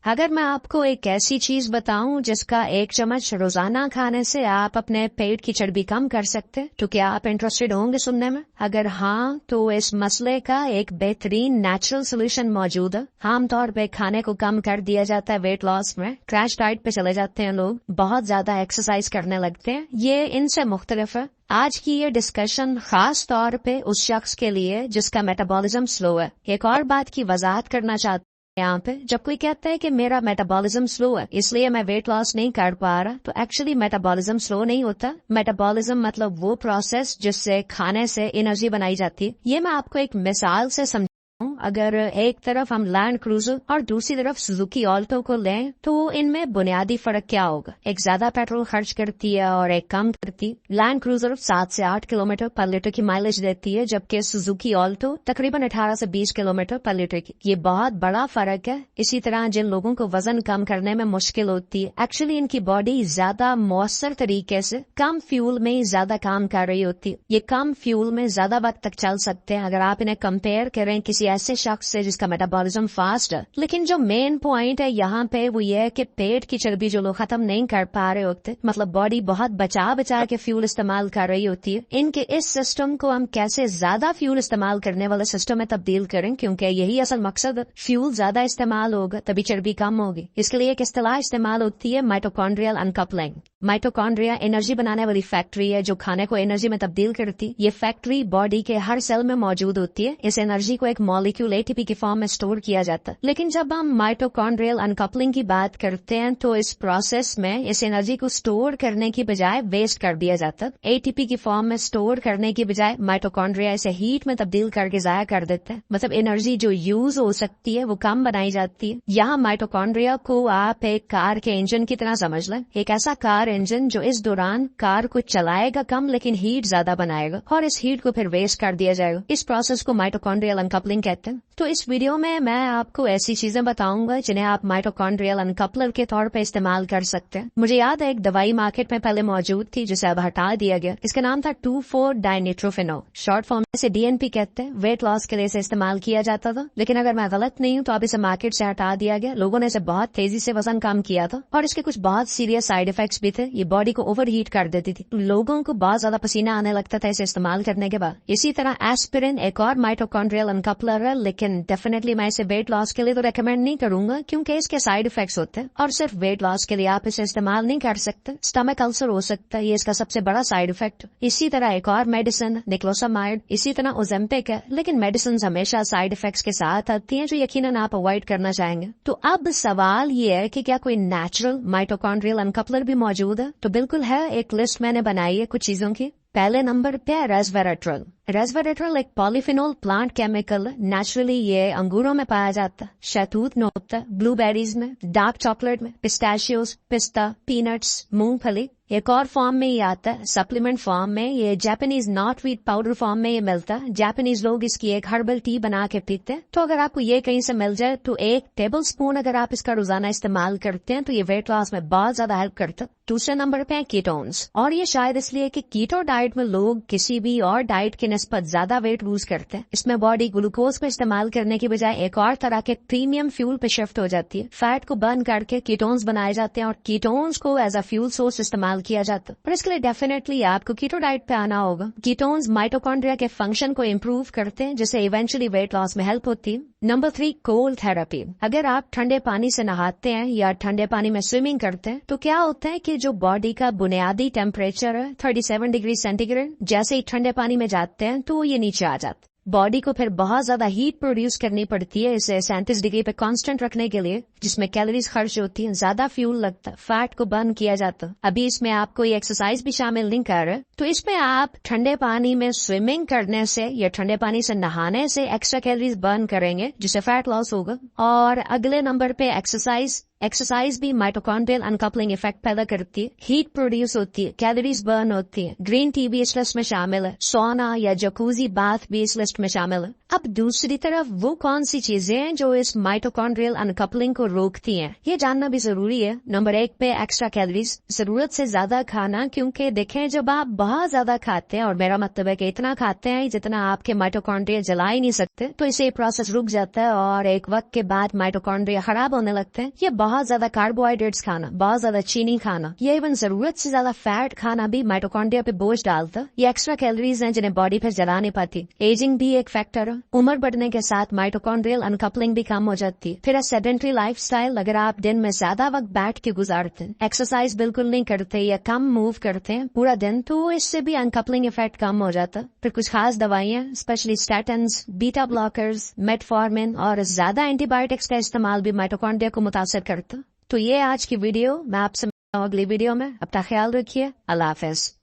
अगर मैं आपको एक ऐसी चीज बताऊं जिसका 1 चम्मच रोजाना खाने से आप अपने पेट की चर्बी कम कर सकते, तो क्या आप इंटरेस्टेड होंगे सुनने में? अगर हाँ, तो इस मसले का एक बेहतरीन नेचुरल सोल्यूशन मौजूद है। आमतौर पे खाने को कम कर दिया जाता है वेट लॉस में, क्रैश डाइट पे चले जाते हैं लोग, बहुत ज्यादा एक्सरसाइज करने लगते हैं। ये इनसे मुख्तलिफ है। आज की ये डिस्कशन खास तौर पे उस शख्स के लिए जिसका मेटाबॉलिज्म स्लो है। एक और बात की वजाहत करना चाहता हूं यहाँ पे, जब कोई कहता है कि मेरा मेटाबॉलिज्म स्लो है इसलिए मैं वेट लॉस नहीं कर पा रहा, तो एक्चुअली मेटाबॉलिज्म स्लो नहीं होता। मेटाबॉलिज्म मतलब वो प्रोसेस जिससे खाने से एनर्जी बनाई जाती है। ये मैं आपको एक मिसाल से समझाऊं। अगर एक तरफ हम लैंड क्रूजर और दूसरी तरफ सुजुकी ऑल्टो को लें तो इनमें बुनियादी फर्क क्या होगा? एक ज्यादा पेट्रोल खर्च करती है और एक कम करती। लैंड क्रूजर 7 से 8 किलोमीटर पर लीटर की माइलेज देती है, जबकि सुजुकी ऑल्टो तकरीबन 18 से 20 किलोमीटर पर लीटर की। ये बहुत बड़ा फर्क है। इसी तरह जिन लोगों को वजन कम करने में मुश्किल होती है, एक्चुअली इनकी बॉडी ज्यादा मौसर तरीके से कम फ्यूल में ज्यादा काम कर रही होती है। ये कम फ्यूल में ज्यादा वक्त तक चल सकते हैं अगर आप इन्हें कंपेयर करें किसी ऐसे शख्स से जिसका मेटाबॉलिज्म फास्ट है। लेकिन जो मेन पॉइंट है यहाँ पे वो ये है कि पेट की चर्बी जो लोग खत्म नहीं कर पा रहे होते, मतलब बॉडी बहुत बचा बचा के फ्यूल इस्तेमाल कर रही होती है, इनके इस सिस्टम को हम कैसे ज्यादा फ्यूल इस्तेमाल करने वाले सिस्टम में तब्दील करें, क्योंकि यही असल मकसद है। फ्यूल ज्यादा इस्तेमाल होगा तभी चर्बी कम होगी। इसके लिए एक इस्तिलाह इस्तेमाल होती है माइटोकॉन्ड्रियल अनकपलिंग। माइटोकॉन्ड्रिया एनर्जी बनाने वाली फैक्ट्री है जो खाने को एनर्जी में तब्दील करती। ये फैक्ट्री बॉडी के हर सेल में मौजूद होती है। इस एनर्जी को एक मॉलिक्यूल एटीपी की फॉर्म में स्टोर किया जाता है। लेकिन जब हम माइटोकॉन्ड्रियल अनकपलिंग की बात करते हैं तो इस प्रोसेस में इस एनर्जी को स्टोर करने की बजाय वेस्ट कर दिया जाता है। एटीपी की फॉर्म में स्टोर करने की बजाय माइटोकॉन्ड्रिया इसे हीट में तब्दील करके जाया कर देते हैं। मतलब एनर्जी जो यूज हो सकती है वो कम बनाई जाती है। यहाँ माइटोकॉन्ड्रिया को आप एक कार के इंजन की तरह समझ लें। एक ऐसा कार इंजन जो इस दौरान कार को चलाएगा कम लेकिन हीट ज्यादा बनाएगा और इस हीट को फिर वेस्ट कर दिया जाएगा। इस प्रोसेस को माइटोकॉन्ड्रियल अनकपलिंग कहते हैं। तो इस वीडियो में मैं आपको ऐसी चीजें बताऊंगा जिन्हें आप माइटोकॉन्ड्रियल अनकपलर के तौर पर इस्तेमाल कर सकते हैं। मुझे याद है एक दवाई मार्केट में पहले मौजूद थी जिसे अब हटा दिया गया। इसका नाम था 2,4-डाइनिट्रोफेनॉल, शॉर्ट फॉर्म से डीएनपी कहते हैं। वेट लॉस के लिए इसे इस्तेमाल किया जाता था, लेकिन अगर मैं गलत नहीं हूँ तो अब इसे मार्केट से हटा दिया गया। लोगों ने इसे बहुत तेजी से वजन कम किया था और इसके कुछ बहुत सीरियस साइड इफेक्ट्स भी थे। ये बॉडी को ओवर हीट कर देती थी, लोगों को बहुत ज्यादा पसीना आने लगता था इसे इस्तेमाल करने के बाद। इसी तरह एस्पिरिन एक और माइटोकॉन्ड्रियल अनकपलर है, लेकिन डेफिनेटली मैं इसे वेट लॉस के लिए तो रेकमेंड नहीं करूंगा क्योंकि इसके साइड इफेक्ट्स होते हैं और सिर्फ वेट लॉस के लिए आप इसे इस्तेमाल नहीं कर सकते। स्टमक अल्सर हो सकता है, ये इसका सबसे बड़ा साइड इफेक्ट। इसी तरह एक और मेडिसिन निक्लोसामाइड, इसी तरह ओजेम्पिक है, लेकिन मेडिसिन हमेशा साइड इफेक्ट्स के साथ आती हैं जो यकीनन आप अवॉइड करना चाहेंगे। तो अब सवाल ये है कि क्या कोई नेचुरल माइटोकॉन्ड्रियल अनकपलर भी मौजूद है? तो बिल्कुल है। एक लिस्ट मैंने बनाई है कुछ चीजों की। पहले नंबर पे है रेस्वेराट्रल। रेस्वेराट्रल एक पॉलीफिनोल प्लांट केमिकल है। नेचुरली ये अंगूरों में पाया जाता है, शहतूत में होता है, ब्लूबेरीज में, डार्क चॉकलेट में, पिस्ताशियोज, पिस्ता, पीनट्स, मूंगफली। एक और फॉर्म में ये आता है सप्लीमेंट फॉर्म में। ये Japanese not wheat powder form में ये मिलता है। जापानीज लोग इसकी एक हर्बल टी बना के पीते हैं। तो अगर आपको ये कहीं से मिल जाए तो 1 टेबल स्पून अगर आप इसका रोजाना इस्तेमाल करते हैं तो ये वेट लॉस में बहुत ज्यादा हेल्प करता है। दूसरे नंबर पे है कीटोन्स, और ये शायद इसलिए कि कीटो डाइट में लोग किसी भी और डाइट के निस्बत ज्यादा वेट लूज करते हैं। इसमें बॉडी ग्लूकोज को इस्तेमाल करने की बजाय एक और तरह के प्रीमियम फ्यूल पे शिफ्ट हो जाती है। फैट को बर्न करके कीटोन्स बनाए जाते हैं और कीटोन्स को एज अ फ्यूल सोर्स इस्तेमाल किया जाता है। पर इसके लिए डेफिनेटली आपको कीटो डाइट पे आना होगा। कीटोन्स माइटोकॉन्ड्रिया के फंक्शन को इम्प्रूव करते हैं जिससे इवेंचुअली वेट लॉस में हेल्प होती है। Number 3 cold therapy. अगर आप ठंडे पानी से नहाते हैं या ठंडे पानी में स्विमिंग करते हैं तो क्या होता है कि जो बॉडी का बुनियादी टेम्परेचर है 37 डिग्री सेंटीग्रेड, जैसे ही ठंडे पानी में जाते हैं तो ये नीचे आ जाता है। बॉडी को फिर बहुत ज्यादा हीट प्रोड्यूस करनी पड़ती है इसे 37 डिग्री पे कांस्टेंट रखने के लिए, जिसमें कैलोरीज खर्च होती हैं, ज्यादा फ्यूल लगता है, फैट को बर्न किया जाता है। अभी इसमें आप कोई एक्सरसाइज भी शामिल नहीं कर रहे, तो इसमें आप ठंडे पानी में स्विमिंग करने से या ठंडे पानी से नहाने से एक्स्ट्रा कैलोरीज बर्न करेंगे जिससे फैट लॉस होगा। और अगले नंबर पे एक्सरसाइज। एक्सरसाइज भी माइटोकॉन्ड्रियल अनकपलिंग इफेक्ट पैदा करती है, हीट प्रोड्यूस होती है, कैलोरीज बर्न होती है। ग्रीन टी भी इस लिस्ट में शामिल है, सोना या जकूजी बाथ भी इस लिस्ट में शामिल है। अब दूसरी तरफ वो कौन सी चीजें हैं जो इस माइटोकॉन्ड्रियल अनकपलिंग को रोकती हैं, ये जानना भी जरूरी है। नंबर 1 पे एक्स्ट्रा कैलोरीज, जरूरत से ज्यादा खाना, क्योंकि देखें जब आप बहुत ज्यादा खाते हैं, और मेरा मतलब है कि इतना खाते हैं जितना आपके माइटोकॉन्ड्रिया जला ही नहीं सकते, तो इसे प्रोसेस रुक जाता है और एक वक्त के बाद माइटोकॉन्ड्रिया खराब होने लगते हैं। ये बहुत ज्यादा कार्बोहाइड्रेट्स खाना, बहुत ज्यादा चीनी खाना, ये इवन जरूरत से ज्यादा फैट खाना भी माइटोकॉन्ड्रिया पे बोझ डालता है। ये एक्स्ट्रा कैलोरीज हैं जिन्हें बॉडी फिर जला नहीं पाती। एजिंग भी एक फैक्टर है, उम्र बढ़ने के साथ माइटोकॉन्ड्रियल अनकपलिंग भी कम हो जाती है। फिर सेडेंटरी लाइफस्टाइल, अगर आप दिन में ज्यादा वक्त बैठ के गुजारते हैं, एक्सरसाइज बिल्कुल नहीं करते या कम मूव करते हैं पूरा दिन, तो इससे भी अनकपलिंग इफेक्ट कम हो जाता है। फिर कुछ खास दवाइयां, specially statins, beta blockers, metformin और ज्यादा एंटीबायोटिक्स का इस्तेमाल भी माइटोकॉन्ड्रिया को मुतासर करता। तो ये आज की वीडियो, मैं आपसे मिलता हूं अगली वीडियो में। अपना ख्याल रखिए। अल्लाह हाफिज।